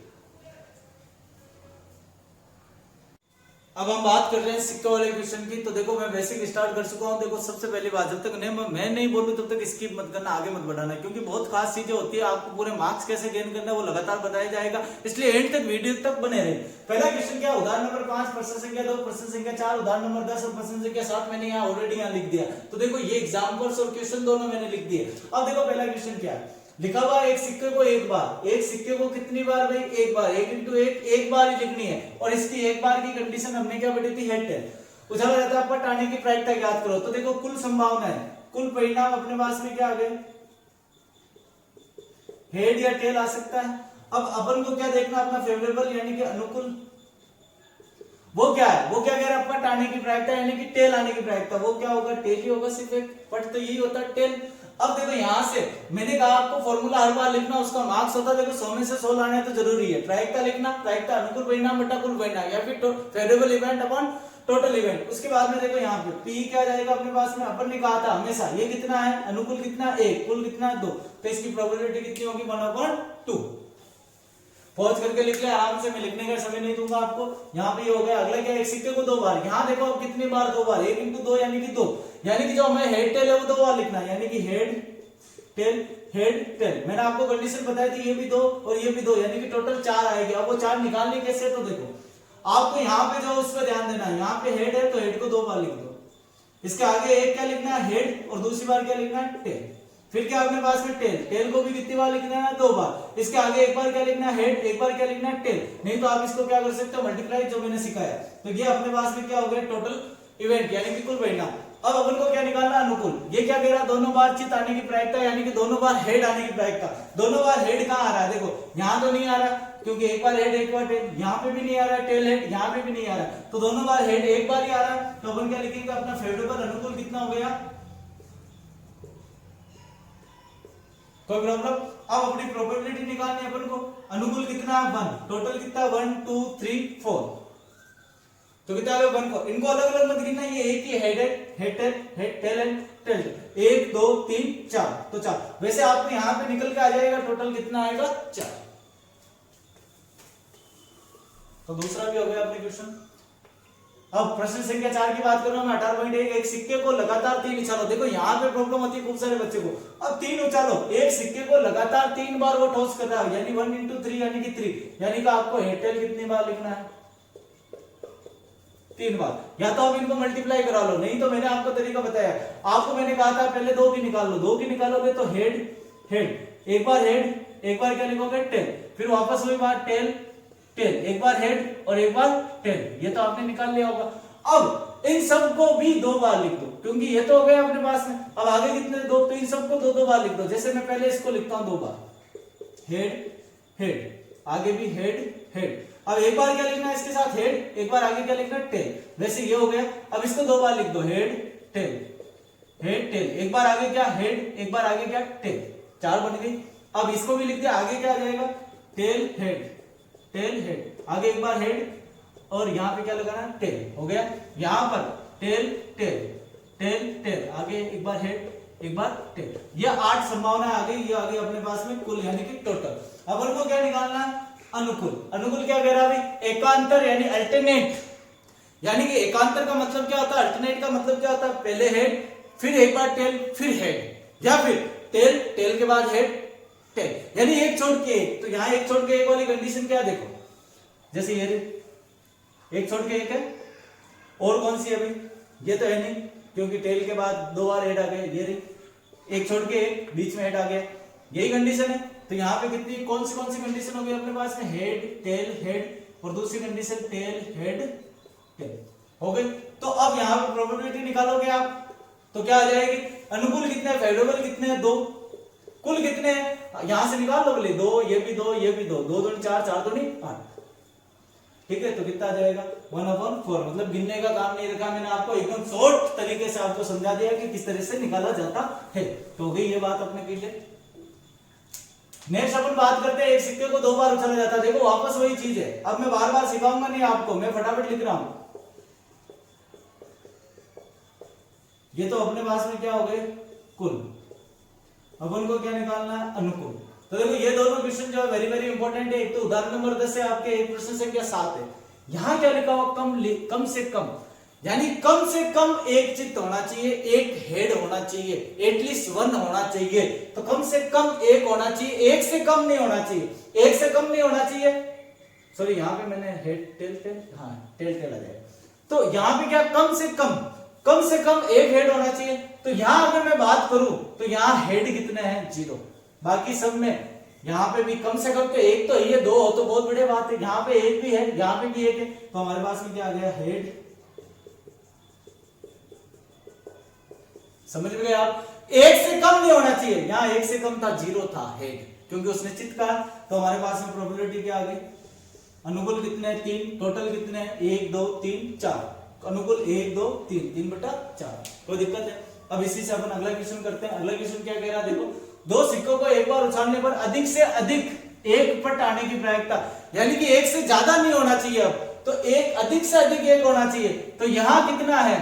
अब हम बात कर रहे हैं सिक्के वाले क्वेश्चन की, तो देखो मैं बेसिक स्टार्ट कर चुका हूं। देखो सबसे पहली बात, जब तक मैं नहीं बोलूं तब तक स्किप मत करना, आगे मत बढ़ाना, क्योंकि बहुत खास चीजें होती है, आपको पूरे मार्क्स कैसे गेन करना है वो लगातार बताया जाएगा, इसलिए एंड तक वीडियो तक बने रहे। पहला क्वेश्चन क्या, उदाहरण नंबर 5 प्रश्न संख्या 2 प्रश्न संख्या 4 उदाहरण नंबर 10 और प्रश्न संख्या 7 मैंने यहाँ ऑलरेडी यहाँ लिख दिया। तो देखो ये एग्जाम्पल्स और क्वेश्चन दोनों मैंने लिख दिए। अब देखो पहला क्वेश्चन क्या है, लिखा हुआ एक सिक्के को एक बार, एक सिक्के को कितनी बार भाई एक बार, 1 इंटू 1 एक बार ही लिखनी है, और इसकी एक बार की कंडीशन हमने क्या बढ़ी थी हेड टेल, उछाला जाता है, पर टाने की प्रायिकता याद करो। तो देखो कुल संभावना है, कुल परिणाम अपने पास में क्या आ गए, हेड या टेल आ सकता है। अब अपन को क्या देखना, अपना फेवरेबल यानी कि अनुकूल, वो क्या है, वो क्या कह रहा है, पट आने की प्रायिकता यानी कि टेल आने की प्रायिकता, वो क्या होगा टेल ही होगा, सिर्फ एक पट तो यही होता है टेल। अब देखो यहां से मैंने कहा आपको फॉर्मूला हर बार लिखना, उसका मार्क्स होता है, देखो 100 में से 100 लाना तो जरूरी है। प्रायिकता लिखना, प्रायिकता अनुकूल परिणाम बटा कुल परिणाम, या फिर favourable event upon total event. उसके बाद में देखो यहाँ पे पी क्या जाएगा अपने पास में, अपन ने कहा था हमेशा ये कितना है, अनुकूल कितना 1, कुल कितना 2, तो इसकी प्रोबेबिलिटी कितनी होगी 1/2। पॉज करके लिख ले आराम से, मैं लिखने का समय नहीं दूंगा आपको। यहाँ पे ये हो गया। अगला क्या, एक सिक्के को 2 बार, यहाँ देखो अब कितनी बार 2 बार, 1 इंटू 2 यानी कि 2, यानी कि जो हमें हेड टेल है वो 2 बार लिखना है, यानी कि हेड टेल हेड टेल। मैंने आपको कंडीशन बताई थी, ये भी दो और ये भी दो, यानी कि टोटल 4 आएगी। अब वो 4 निकालनी कैसे, तो देखो आपको यहाँ पे जो उस पर ध्यान देना है, यहाँ पे हेड है तो हेड को 2 बार लिख दो, इसके आगे एक क्या लिखना है हेड और दूसरी बार क्या लिखना है टेल। फिर क्या अपने पास में टेल, टेल को भी कितनी बार लिखना है 2 बार, इसके आगे एक बार क्या लिखना है हेड, एक बार क्या लिखना है टेल। नहीं तो आप इसको क्या कर सकते हो मल्टीप्लाई, जो मैंने सिखाया। तो ये अपने पास में क्या हो गया टोटल इवेंट यानी कि कुल परिणाम। अब अपन को क्या निकालना है अनुकूल। ये क्या कह रहा है दोनों बार चित आने की प्रायिकता, यानी कि दोनों बार हेड आने की प्रायिकता। दोनों बार हेड कहां आ रहा है, देखो यहां तो नहीं आ रहा क्योंकि एक बार हेड एक बार टेल, यहां पे भी नहीं आ रहा है टेल हेड, यहां पे भी नहीं आ रहा है, तो दोनों बार हेड एक बार ही आ रहा है। तो अपन क्या लिखेंगे अपना फेवरेबल अनुकूल कितना हो गया, कोई प्रॉब्लम। अब अपनी प्रोबेबिलिटी निकालनी है अपन को, अनुकूल कितना 1, टोटल कितना 1 2 3 4, तो कितना आ गया 1 4। इनको अलग अलग मत गिनना, ये एक ही head tail head tail and tail, 1 2 3 4, तो 4। वैसे आपको यहां पे निकल के आ जाएगा टोटल कितना आएगा 4। तो दूसरा भी हो गया अपने क्वेश्चन। अब प्रश्न संख्या 4 की बात कर रहा हूं मैं, 18.1 एक सिक्के को लगातार 3 उछालो। देखो यहाँ पे प्रॉब्लम होती है खूब सारे बच्चे को। अब 3 उछालो, एक सिक्के को लगातार 3 बार वो टॉस कर रहा है, यानी 1 into 3 यानी कि 3, यानी कि आपको हेड टेल कितनी बार लिखना है 3 बार। या तो आप इनको मल्टीप्लाई करा लो, नहीं तो मैंने आपको तरीका बताया, आपको मैंने कहा था पहले 2 की निकाल लो, 2 की निकालोगे तो हेड हेड, एक बार हेड एक बार क्या लिखोगे टेल, फिर वापस वही बात टेल टेल, एक बार हेड और एक बार टेल, ये तो आपने निकाल लिया होगा। अब इन सब को भी 2 बार लिख दो, क्योंकि ये तो हो गया अपने पास में। अब आगे कितने 2, तो इन सबको 2 बार लिख दो। जैसे मैं पहले इसको लिखता हूं 2 बार, हेड हेड, आगे भी हेड हेड। अब एक बार क्या लिखना है इसके साथ हेड, एक बार आगे क्या लिखना है टेल, वैसे ये हो गया। अब इसको 2 बार लिख दो, हेड टेल हेड टेल, एक बार आगे क्या हेड, एक बार आगे क्या टेल, 4 बन गई। अब इसको भी लिख दिया, आगे क्या आ जाएगा टेल हेड आगे एक बार हेड और यहाँ पे क्या लगाना है टेल, हो गया। यहाँ पर टेल टेल टेल टेल, आगे एक बार हेड एक बार टेल, ये 8 संभावना आ गई। ये आ गई अपने पास में कुल यानी कि टोटल। अब उनको क्या निकालना है अनुकूल। अनुकूल क्या कह रहा है, एकांतर यानी अल्टरनेट, यानी कि एकांतर का मतलब क्या होता है, अल्टरनेट का मतलब क्या होता है, पहले हेड फिर एक बार टेल फिर हेड, या फिर टेल टेल के बाद हेड टेल, यानी एक छोड़ के एक। तो यहाँ एक छोड़ के एक वाली कंडीशन क्या है, देखो जैसे ये एक छोड़ के एक है, और कौन सी है अभी, ये तो है नहीं क्योंकि टेल के बाद 2 बार हेड आ गए, ये रही एक छोड़ के एक, बीच में हेड आ गया, यही कंडीशन है। तो यहाँ पे कितनी कौन सी कंडीशन हो गई अपने पास में, हेड टेल हेड और दूसरी कंडीशन टेल हेड टेल हो गई। तो अब यहाँ पे प्रोबेबिलिटी निकालोगे आप तो क्या आ जाएगी, अनुकूल कितने हैं, फेवरेबल कितने हैं 2, कुल कितने हैं यहां से निकाल लो, बोले 2, ये भी 2, ये भी 2, 2 2 4, 4 2 8, ठीक है। तो कितना आ जाएगा 1/4, मतलब गिनने का काम नहीं रखा मैंने, आपको एकदम शॉर्ट तरीके से आपको समझा दिया कि किस तरह से निकाला जाता है। तो हो गई ये बात अपने के लिए। नेक्स्ट अपन बात करते हैं, एक सिक्के को 2 बार उछाला जाता है। देखो वापस वही चीज है, अब मैं बार बार सिखाऊंगा नहीं आपको, मैं फटाफट लिख रहा हूं। ये तो अपने पास में क्या हो गए कुल, अपन को क्या निकालना है अनुकूल। तो देखो ये दोनों क्वेश्चन जो है वेरी वेरी इंपॉर्टेंट है। एक तो उदाहरण नंबर 10 है आपके, एक प्रश्न संख्या 7 है। यहां क्या लिखा हुआ कम से कम, यानी कम से कम एक चित्त होना चाहिए, एक हेड होना चाहिए, एटलीस्ट 1 होना चाहिए। तो कम से कम 1 होना चाहिए, 1 से कम नहीं होना चाहिए, 1 से कम नहीं होना चाहिए। सॉरी यहाँ पे मैंने हेड टेल टेल, हाँ टेल टेल आ जाएगा। तो यहाँ पे क्या कम से कम 1 हेड होना चाहिए। तो यहां अगर मैं बात करूं तो यहां हेड कितने हैं 0, बाकी सब में यहां पे भी कम से कम तो 1 तो ये 2 हो तो बहुत बड़ी बात है, यहां पे 1 भी है, यहां पे भी 1 है, तो हमारे पास में क्या आ गया हेड। समझ में गए आप, 1 से कम नहीं होना चाहिए, यहां 1 से कम था 0 था हेड, क्योंकि उसने चित्त कहा। तो हमारे पास में प्रोबेबिलिटी क्या आ गई, अनुकूल कितने हैं 3, टोटल कितने हैं 1 2 3 4, अनुकूल 1 2 3 3/4, कोई दिक्कत है। अब इसी से अपन अगला क्वेश्चन करते हैं। अगला क्वेश्चन क्या कह रहा है, देखो 2 सिक्कों को एक बार उछालने पर अधिक से अधिक 1 पट आने की प्रायिकता, यानी कि 1 से ज्यादा नहीं होना चाहिए। अब तो एक अधिक से अधिक 1 होना चाहिए। तो यहां कितना है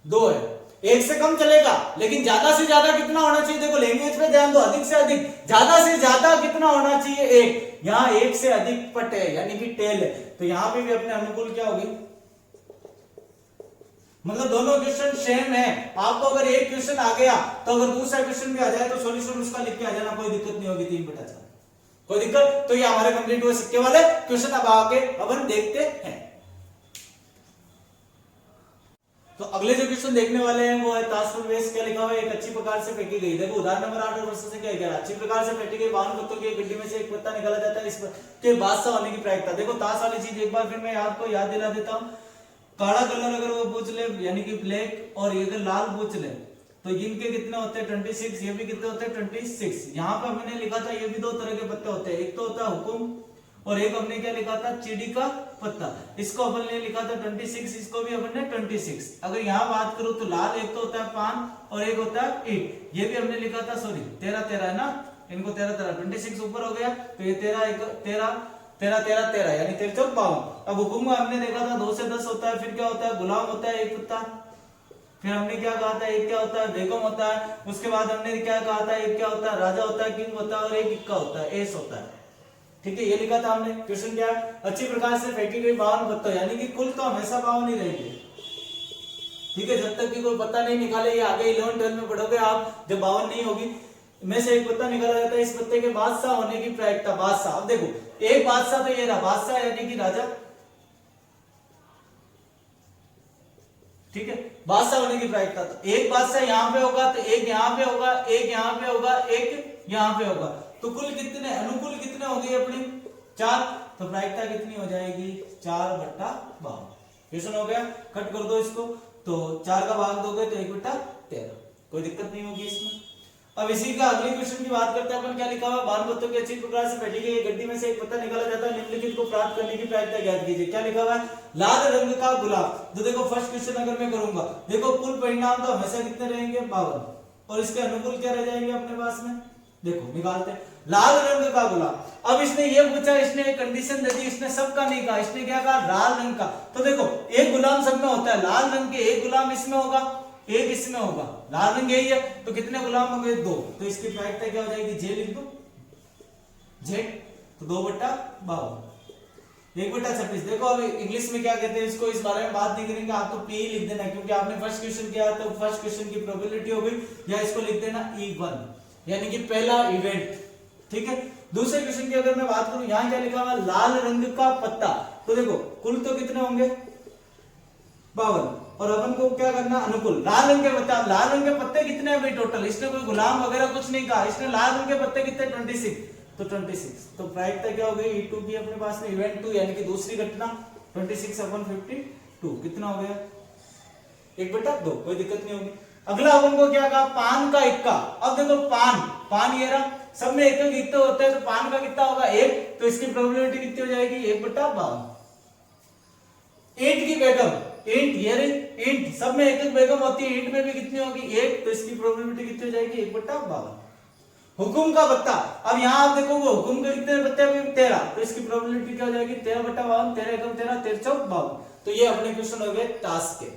2 है, 1 से कम चलेगा लेकिन ज्यादा से ज्यादा कितना होना चाहिए, देखो लैंग्वेज पे ध्यान दो, अधिक से अधिक, ज्यादा से ज्यादा कितना होना चाहिए 1, यहां 1 से अधिक पट है यानी कि टेल है। तो यहां पे भी अपने अनुकूल क्या होगी मतलब दोनों क्वेश्चन सेम है। आपको अगर एक क्वेश्चन आ गया तो अगर दूसरा क्वेश्चन भी आ जाए तो सॉल्यूशन उसका लिख के आ जाना, कोई दिक्कत नहीं होगी। 3/4 कोई दिक्कत। तो ये हमारे कंप्लीट हुए सिक्के वाले क्वेश्चन। अब आगे अपन देखते हैं। तो अगले जो क्वेश्चन देखने वाले हैं वो है ताश पर बेस। क्या लिखा हुआ है, एक अच्छी प्रकार से फेंकी गई। देखो उदाहरण नंबर 8 और प्रश्न से क्या गया, अच्छी प्रकार से फेंकी गई 52 पत्तों की एक गड्डी में से एक पत्ता निकाला जाता है, इसके बादशाह होने की प्रायिकता। देखो ताश वाली चीज एक बार फिर मैं आपको याद दिला देता हूँ। काला कलर अगर वो पूछ ले यानी कि ब्लैक, और ये अगर लाल पूछ ले तो इनके कितने होते हैं 26, ये भी कितने होते हैं 26। यहाँ पे हमने लिखा था ये भी दो तरह के पत्ते होते हैं, एक तो होता है हुकुम और एक हमने क्या लिखा था चिड़ी का पत्ता। इसको अपन ने लिखा था 26, इसको भी अपन ने 26। अगर यहाँ बात करूं तो लाल एक तो होता है पान और एक होता है ईट, ये भी हमने लिखा था सॉरी 13 है ना, इनको 13 26 ऊपर हो गया तो ये 13 यानी 13 चौक 52। अब हुकुम में हमने देखा था 2 से 10 होता है, फिर क्या होता है गुलाम होता है एक पत्ता, फिर हमने क्या कहा था एक क्या होता है बेगम होता है, उसके बाद हमने क्या कहा था एक क्या होता है राजा होता है किंग होता है और एक इक्का होता है एस होता है। ठीक है, ये लिखा था हमने। क्वेश्चन क्या है, अच्छी प्रकार से फेंकी गई 52 पत्ता, यानी कि कुल तो हमेशा 52 ही रहेंगे। ठीक है, जब तक कि कोई पत्ता नहीं निकाले, ये आगे 11 12 में पढ़ोगे आप, जब 52 नहीं होगी में से एक पत्ता निकाला जाता है, इस पत्ते के बादशाह होने की प्रायिकता। बादशाह, अब देखो एक बादशाह तो ये रहा बादशाह यानी कि राजा। ठीक है, बादशाह होने की प्रायिकता, तो एक बादशाह यहाँ पे होगा तो एक यहाँ पे होगा, एक यहाँ पे होगा, एक यहाँ पे होगा, तो कुल कितने अनुकूल कितने हो गए अपने 4, तो प्रायिकता कितनी हो जाएगी 4/52। क्वेश्चन हो गया, कट कर दो इसको, तो 4 का भाग दोगे तो 1/13, कोई दिक्कत नहीं होगी इसमें। अब इसी का अगले क्वेश्चन की बात करते हैं अपन। क्या लिखा हुआ, 52 पत्तों की अच्छी प्रकार से फेंकी गई गड्डी में से एक पत्ता निकाला जाता है, निम्नलिखित को प्राप्त करने की प्रायिकता ज्ञात कीजिए। क्या लिखा हुआ है, लाल रंग का गुलाब। तो देखो फर्स्ट क्वेश्चन अगर मैं करूंगा, देखो कुल परिणाम तो हमेशा कितने रहेंगे 52, और इसके अनुकूल क्या रह जाएंगे अपने पास में, देखो निकालते हैं लाल रंग का गुलाब। अब इसने ये पूछा, इसने एक कंडीशन दे दी, इसने सबका नहीं कहा, इसने क्या कहा लाल रंग का। तो देखो एक गुलाम सब में होता है, लाल रंग के एक गुलाम इसमें होगा, एक इसमें होगा, लाल रंग यही है, तो कितने गुलाम हो गए 2, तो इसकी प्रायिकता क्या हो जाएगी जे लिख दो, जे, तो 2/52, 1/26। देखो अब इंग्लिश में क्या कहते हैं इसको, इस बारे में बात नहीं करेंगे, आप तो पी लिख देना, क्योंकि आपने फर्स्ट क्वेश्चन किया तो फर्स्ट क्वेश्चन की प्रोबेबिलिटी हो गई, या इसको लिख देना E1 यानी कि पहला इवेंट। ठीक है, दूसरे क्वेश्चन की अगर मैं बात करूं, यहां क्या लिखा हुआ लाल रंग का पत्ता, तो देखो कुल तो कितने होंगे 52, और अपन को क्या करना अनुकूल लाल रंग के पत्ते। लाल रंग के पत्ते कितने हैं भाई टोटल, इसने कोई गुलाम वगैरह कुछ नहीं कहा, इसने लाल रंग के पत्ते कितने 26, तो 26, तो प्रायिकता क्या हो गई E2 की अपने पास में, इवेंट 2 यानी कि दूसरी घटना 26/52 कितना हो गया 1/2, कोई दिक्कत नहीं होगी। अगला अपन को क्या कहा पान का इक्का। अब देखो पान ये रहा, सब में एक इक्के होते हैं, तो पान का कितना होगा 1, तो इसकी प्रोबेबिलिटी कितनी हो जाएगी 1/52। ईंट की बेगम, ईंट ये रही ईंट, सब में एक बेगम होती है, ईंट में भी कितनी होगी 1, तो इसकी प्रोबेबिलिटी कितनी हो जाएगी 1/52। हुकुम का पत्ता, अब यहां आप देखोगे हुकुम के कितने पत्ते हैं 13, तो इसकी प्रोबेबिलिटी क्या हो जाएगी 13/52, 13 एकम 13, 13 चौक 52। तो ये अपने क्वेश्चन हो गए टास्क के।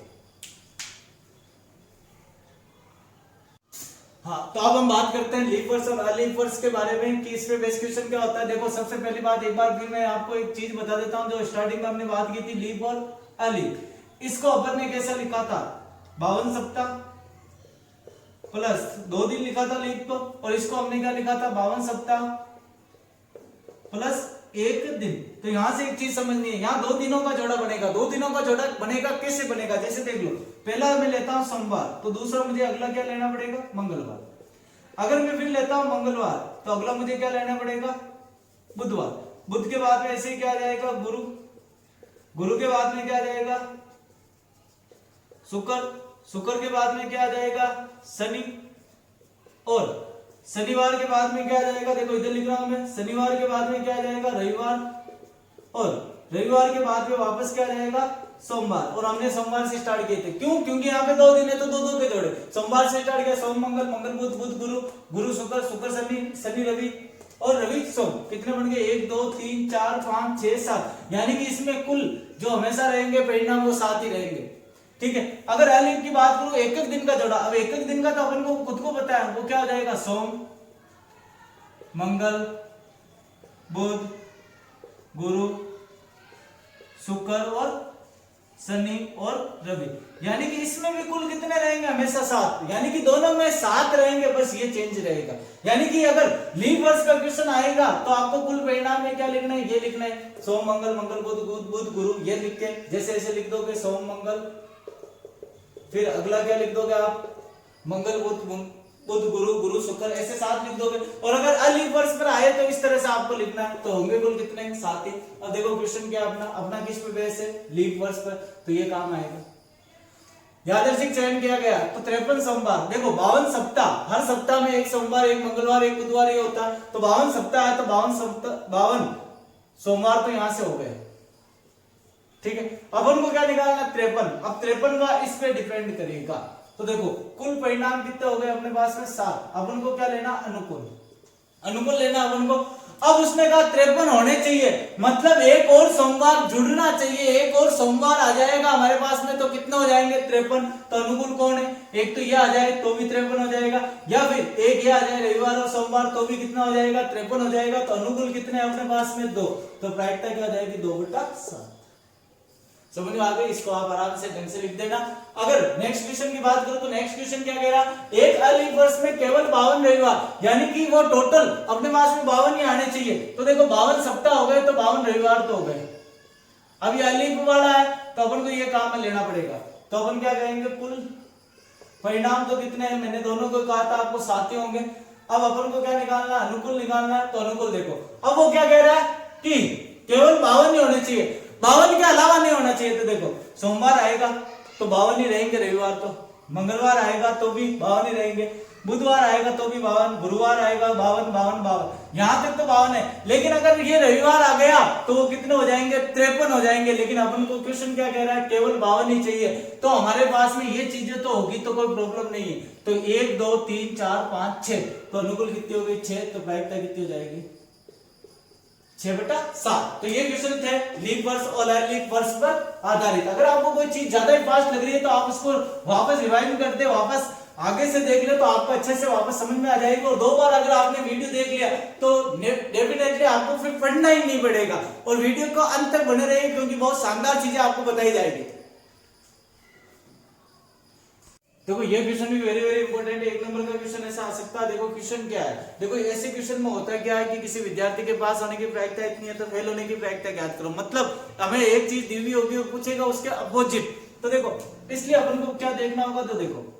हाँ, तो अब हम बात करते हैं लीप वर्ड्स और अलीप वर्ड्स के बारे में कि इसमें बेस क्वेश्चन क्या होता है। देखो सबसे पहली बात एक बार फिर मैं आपको एक चीज बता देता हूं, जो स्टार्टिंग में हमने बात की थी लीप और अलीप। इसको अपन ने कैसा लिखा था 52 सप्ताह प्लस 2 दिन लिखा था लीप को, और इसको हमने क्या लिखा था 52 सप्ताह प्लस 1 दिन। तो यहां से एक चीज समझनी है, यहाँ 2 दिनों का जोड़ा बनेगा, 2 दिनों का जोड़ा बनेगा कैसे बनेगा, जैसे देख लो पहला मैं लेता हूं सोमवार, तो दूसरा मुझे अगला क्या लेना पड़ेगा मंगलवार। अगर मैं फिर लेता हूं मंगलवार, तो अगला मुझे क्या लेना पड़ेगा बुधवार। बुध के बाद में ऐसे ही क्या आ जाएगा गुरु, गुरु के बाद में क्या आ जाएगा शुक्र, शुक्र के बाद में क्या आ जाएगा शनि, और शनिवार के बाद में क्या आ जाएगा, देखो इधर लिख रहा हूं मैं, शनिवार के बाद में क्या आ जाएगा रविवार, और रविवार के बाद में वापस क्या आ जाएगा सोमवार। और हमने सोमवार से स्टार्ट किए थे, क्यों, क्योंकि यहाँ पे 2 दिन है तो 2 के जोड़े, सोमवार से स्टार्ट किया, सोम मंगल, मंगल बुध, बुध गुरु, गुरु शुक्र, शुक्र शनि, शनि रवि, और रवि सोम, कितने बन गए 1 2 3 4 5 6 7, यानी कि इसमें कुल जो हमेशा रहेंगे परिणाम वो 7 ही रहेंगे। ठीक है, अगर अलीफ की बात करूं एक एक दिन का जोड़ा, अब एक एक दिन का तो अपन को खुद को पता है, वो क्या हो जाएगा सोम मंगल बुध गुरु शुक्र और शनि और रवि, यानी कि इसमें भी कुल कितने रहेंगे, हमेशा 7, यानी कि दोनों में 7 रहेंगे, बस ये चेंज रहेगा। यानी कि अगर लीप वर्ष का क्वेश्चन आएगा तो आपको कुल परिणाम में क्या लिखना है, ये लिखना है सोम मंगल मंगल बुध गुरु, ये लिख के जैसे ऐसे लिख दोगे सोम मंगल, फिर अगला क्या लिख दोगे आप, मंगल बुध गुरु गुरु शुक्र, ऐसे 7 लिख दोगे। और अगर अलीप वर्ष पर आए तो इस तरह से आपको लिखना है, तो होंगे कुल कितने, 7 ही। अब देखो क्वेश्चन क्या अपना किस पे बेस है, लीप वर्ष पर, तो ये काम आएगा। यादृच्छिक चयन किया गया तो 53 सोमवार, देखो 52 सप्ताह, हर सप्ताह में एक सोमवार, एक मंगलवार, एक बुधवार ये होता है, तो 52 सप्ताह है तो 52 सोमवार तो यहां से हो गए, ठीक है। अब उनको क्या निकालना, 53, अब 53 का इस पे डिपेंड करेगा। तो देखो कुल परिणाम कितने हो गए अपने पास में, 7। अब उनको क्या लेना, अनुकूल लेना अब उनको। अब उसने कहा 53 होने चाहिए, मतलब एक और सोमवार जुड़ना चाहिए, एक और सोमवार आ जाएगा हमारे पास में तो कितने हो जाएंगे, 53। तो अनुकूल कौन है, एक तो ये आ जाए तो भी 53 हो जाएगा, या फिर एक ये आ जाए रविवार और सोमवार तो भी कितना हो जाएगा, 53 हो जाएगा। तो अनुकूल कितने अपने पास में, 2, तो प्रायिकता क्या हो जाएगी, 2/7। समझ में आ गई, इसको आप आराम से ढंग से लिख देना। अगर नेक्स्ट क्वेश्चन की बात करो तो नेक्स्ट क्वेश्चन क्या कह रहा, एक अलीप वर्ष में केवल 52 रविवार, यानी कि वो टोटल अपने पास में 52 ही आने चाहिए। तो देखो 52 सप्ताह हो गए तो 52 रविवार तो हो गए। अब ये अलीप वाला है तो अपन को ये काम में लेना पड़ेगा, तो अपन क्या कहेंगे, कुल परिणाम तो कितने हैं, मैंने दोनों को कहा था आपको 7 ही होंगे। अब अपन को क्या निकालना, अनुकूल निकालना है, तो अनुकूल देखो अब वो क्या कह रहा है कि केवल 52 ही होने चाहिए, 52 के अलावा नहीं होना चाहिए। तो देखो सोमवार आएगा तो 52 ही रहेंगे, रविवार तो, मंगलवार आएगा तो भी 52 ही रहेंगे, बुधवार आएगा तो भी 52, गुरुवार आएगा 52 52 52, यहां तक तो 52 है। लेकिन अगर ये रविवार आ गया तो वो कितने हो जाएंगे, 53 हो जाएंगे। लेकिन अपन को क्वेश्चन क्या कह रहा है, केवल 52 ही चाहिए, तो हमारे पास में ये चीजें तो होगी तो कोई प्रॉब्लम नहीं है। तो 1 2 3 4 5 6, तो अनुकूल कितनी हो गई, 6, तो प्रायिकता कितनी हो जाएगी, 6/7। तो ये क्वेश्चन थे लीप वर्ष और अलीप वर्ष पर आधारित। अगर आपको कोई चीज ज्यादा ही फास्ट लग रही है तो आप उसको वापस रिवाइज करते, वापस आगे से देख ले तो आपको अच्छे से वापस समझ में आ जाएगी। और 2 बार अगर आपने वीडियो देख लिया तो डेफिनेटली आपको फिर पढ़ना ही नहीं पड़ेगा, और वीडियो को अंत तक बने रहिए क्योंकि बहुत शानदार चीजें आपको बताई जाएगी। देखो ये क्वेश्चन भी वेरी वेरी इंपॉर्टेंट है, 1 नंबर का क्वेश्चन ऐसा आ सकता है। देखो क्वेश्चन क्या है, देखो ऐसे क्वेश्चन में होता क्या है कि किसी विद्यार्थी के पास होने की प्रायिकता इतनी है तो फेल होने की प्रायिकता ज्ञात करो। मतलब हमें एक चीज दी हुई होगी और पूछेगा उसके अपोजिट, तो देखो इसलिए अपन को क्या देखना होगा, तो देखो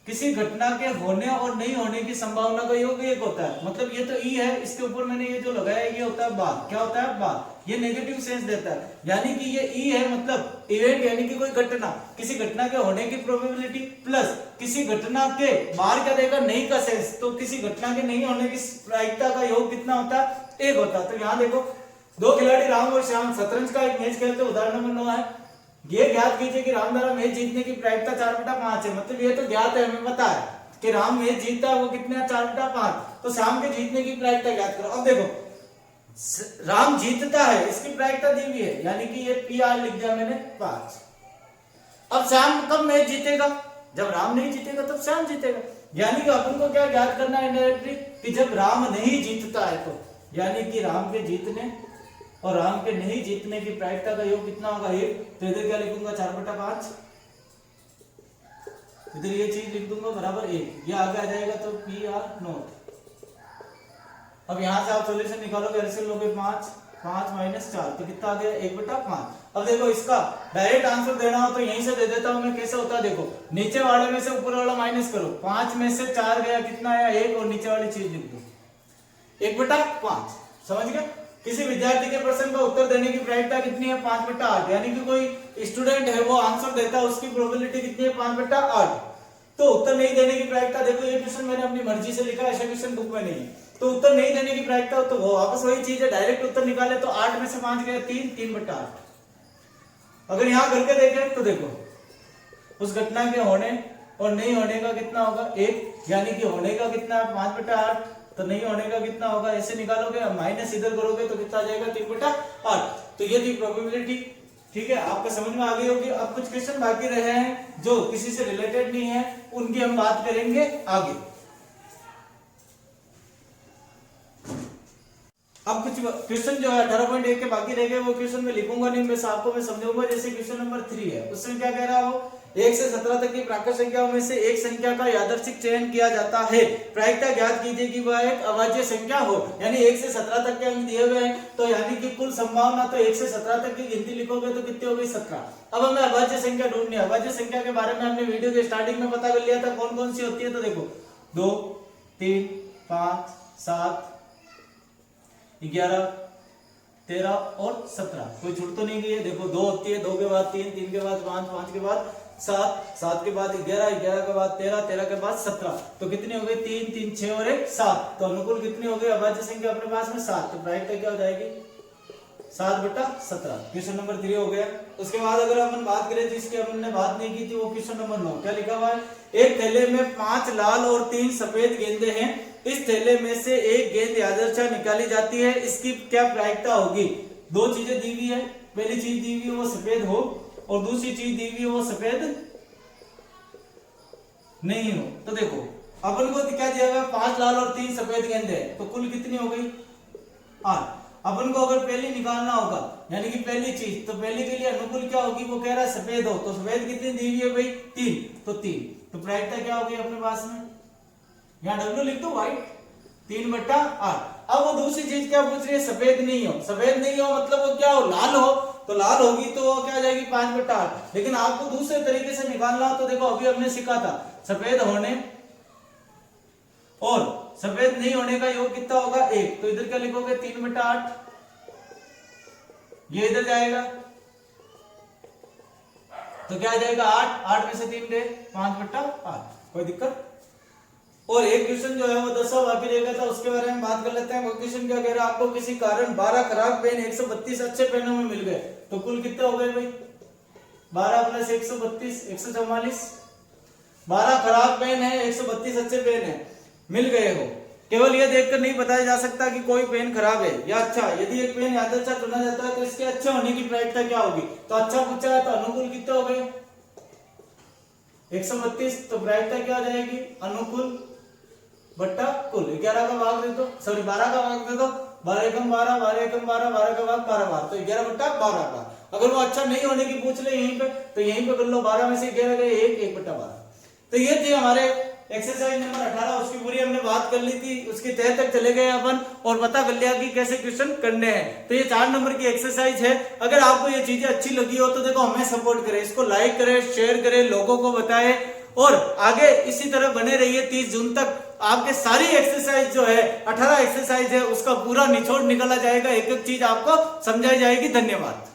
किसी घटना के होने और नहीं होने की संभावना का योग एक होता है, मतलब ये तो ई है, इसके ऊपर मैंने ये जो लगाया ये होता है बार, क्या होता है बार, ये नेगेटिव सेंस देता है, यानी कि ये ई है, मतलब इवेंट यानी कि कोई घटना, किसी घटना के होने की प्रोबेबिलिटी प्लस किसी घटना के बार क्या देगा, नहीं का सेंस, तो किसी घटना के नहीं होने की प्रायिकता का योग कितना होता है, 1 होता है। तो यहाँ देखो 2 खिलाड़ी राम और श्याम शतरंज का एक मैच खेलते, उदाहरण नंबर 9 है। ये ज्ञात कीजिए कि राम द्वारा मैच जीतने की प्रायिकता 4/5 है, मतलब ये तो ज्ञात है, हमें पता है कि राम मैच जीतता है, वो कितने 4/5, तो श्याम के जीतने की प्रायिकता ज्ञात करो। अब देखो राम जीतता है, इसकी प्रायिकता दी हुई है, यानी कि ये PR लिख दिया मैंने 5। अब श्याम कब मैच जीतेगा, जब राम नहीं जीतेगा तब श्याम जीतेगा, यानी कि अपन को क्या ज्ञात करना है इनडायरेक्टली, कि जब राम नहीं जीतता है तो, यानी कि राम के जीतने और राम के नहीं जीतने की प्रायिकता का योग कितना होगा, 1। तो इधर क्या लिखूंगा 4/5, इधर ये चीज लिख दूंगा बराबर 1, ये आगे आ जाएगा तो PR नोट। अब यहां से आप सॉल्यूशन निकालोगे, एलसीएम लोगे 5 4 तो कितना आ गया 1/5। अब देखो इसका डायरेक्ट आंसर देना हो तो यहीं से दे देता हूं मैं, कैसे होता है देखो, नीचे वाले में से ऊपर वाला माइनस करो, 5 में से 4 गया, कितना आया 1, और नीचे वाली चीज लिख दो 1/5। समझ गए, किसी विद्यार्थी के प्रश्न का उत्तर देने की प्रायिकता कितनी है, 5/8, यानी कि कोई स्टूडेंट है वो आंसर देता है, उसकी प्रोबेबिलिटी कितनी है 5/8। तो उत्तर नहीं देने की प्रायिकता, देखो ये क्वेश्चन मैंने अपनी मर्जी से लिखा, ऐसा क्वेश्चन बुक में नहीं है, तो उत्तर नहीं देने की प्रायिकता तो वो वापस वही चीज है, डायरेक्ट उत्तर निकाले तो 8 में से 5 गया 3/8। अगर यहाँ करके देखें तो देखो उस घटना के होने और नहीं होने का कितना होगा 1, यानी कि होने का कितना 5/8, तो नहीं होने का कितना होगा, ऐसे निकालोगे, माइनस इधर करोगे तो कितना आ जाएगा 3/8। तो ये थी प्रोबेबिलिटी, ठीक है, आपको समझ में आ गई होगी। अब कुछ क्वेश्चन बाकी रहे हैं जो किसी से रिलेटेड नहीं है, उनकी हम बात करेंगे आगे। अब कुछ क्वेश्चन जो है 18.1 के बाकी रह गए, वो क्वेश्चन में लिखूंगा नहीं, बस आपको मैं समझाऊंगा। जैसे क्वेश्चन नंबर 3 है, उसमें क्या कह रहा है वो, 1 से 17 तक की प्राकृत संख्याओं में से एक संख्या का यादृच्छिक चयन किया जाता है, प्रायिकता ज्ञात कीजिए कि वह एक अभाज्य संख्या हो। यानी 1 से 17 तक के अंक दिए हुए हैं, तो यानी कि कुल संभावना, तो 1 से 17 तक की गिनती लिखोगे तो कितनी हो गई, 17। अब हमें अभाज्य संख्या ढूंढनी है। अभाज्य संख्या के बारे में हमने वीडियो के स्टार्टिंग में पता कर लिया था कौन कौन सी होती है। तो देखो 2, 3, 5, 7, 11, 13 और 17, कोई छूट तो नहीं गई है। देखो 2 होती है, 2 के बाद 3, 3 के बाद 5, 5 के बाद 7, 7 के बाद 11, 11 के बाद 13, 13 के बाद 17, तो कितनी हो गई, 3, 3, 6 और 1, 7। तो अनुकूल कितनी हो गई अभाज्य संख्या अपने पास में 7, तो प्रायिकता क्या हो जाएगी, 7/17। क्वेश्चन नंबर 3 हो गया। उसके बाद अगर अपन बात करें जिसकी हमने बात नहीं की थी, वो क्वेश्चन नंबर 9, क्या लिखा हुआ है, एक थैले में 5 लाल और 3 सफेद गेंदे हैं, इस थैले में से एक गेंद यादृच्छा निकाली जाती है, इसकी क्या प्रायिकता होगी। 2 चीजें दी हुई है, पहली चीज दी हुई है वो सफेद हो, और दूसरी चीज दी हुई है वो सफेद नहीं हो। तो देखो अपन को क्या दिया गया, 5 लाल और 3 सफेद गेंदे हैं, तो कुल कितनी हो गई, 8। अपन को अगर पहली निकालना होगा, यानी कि पहली चीज, तो पहली के लिए अनुकूल क्या होगी, वो कह रहा है सफेद हो, तो सफेद कितनी दी हुई है भाई, 3, तो 3, तो प्रायिकता क्या होगी अपने पास में, यहाँ W लिख दो, व्हाइट, 3/8। अब वो दूसरी चीज क्या पूछ रही है, सफेद नहीं हो। सफेद नहीं हो मतलब वो क्या हो, लाल हो, तो लाल होगी तो वो क्या आ जाएगी 5/8। लेकिन आपको दूसरे तरीके से निकालना हो तो देखो अभी हमने सीखा था सफेद होने और सफेद नहीं होने का योग कितना होगा, 1, तो इधर क्या लिखोगे, 3/8, ये इधर जाएगा तो क्या आ जाएगा 8, 8 में से 3 गए, 5/8, कोई दिक्कत। और एक क्वेश्चन जो है वो 10वां बाकी रह गया था, उसके बारे में बात कर लेते हैं। वो क्वेश्चन क्या कह रहा है, आपको किसी कारण 12 खराब पेन 132 अच्छे पेनों में मिल गए, तो कुल कितने हो गए भाई, 12 + 132, 144। 12 खराब पेन है, 132 अच्छे पेन है, मिल गए हो। केवल यह देखकर नहीं बताया जा सकता कि कोई पेन खराब है या अच्छा। यदि एक पेन यादृच्छा चुना जाता है तो इसके अच्छे होने की प्रायिकता क्या होगी। तो अच्छा पूछा है तो अनुकूल कितने हो गए, 132, तो प्रायिकता क्या हो जाएगी, अनुकूल बट्टा कुल। 11 का भाग दे दो, सॉरी 12 का भाग दे दो, 12 एकम 12, 12 एकम 12, 12 का भाग 12 बार, तो 11/12 का। अगर वो अच्छा नहीं होने की पूछ ले यहीं पे, तो यहीं पे कर लो, 12 में से 11 गए 1, 1/12। तो ये थी हमारे एक्सरसाइज नंबर 18, उसकी पूरी हमने बात कर ली थी, उसकी तह तक चले गए अपन और पता कर लिया कि कैसे क्वेश्चन करने हैं। तो ये 4 नंबर की एक्सरसाइज है। अगर आपको ये चीजें अच्छी लगी हो तो देखो हमें सपोर्ट करें, इसको लाइक करें, शेयर करें, लोगों को बताएं और आगे इसी तरह बने रहिए। 30 जून तक आपके सारी एक्सरसाइज जो है 18 एक्सरसाइज है उसका पूरा निचोड़ निकाला जाएगा, एक एक चीज आपको समझाई जाएगी। धन्यवाद।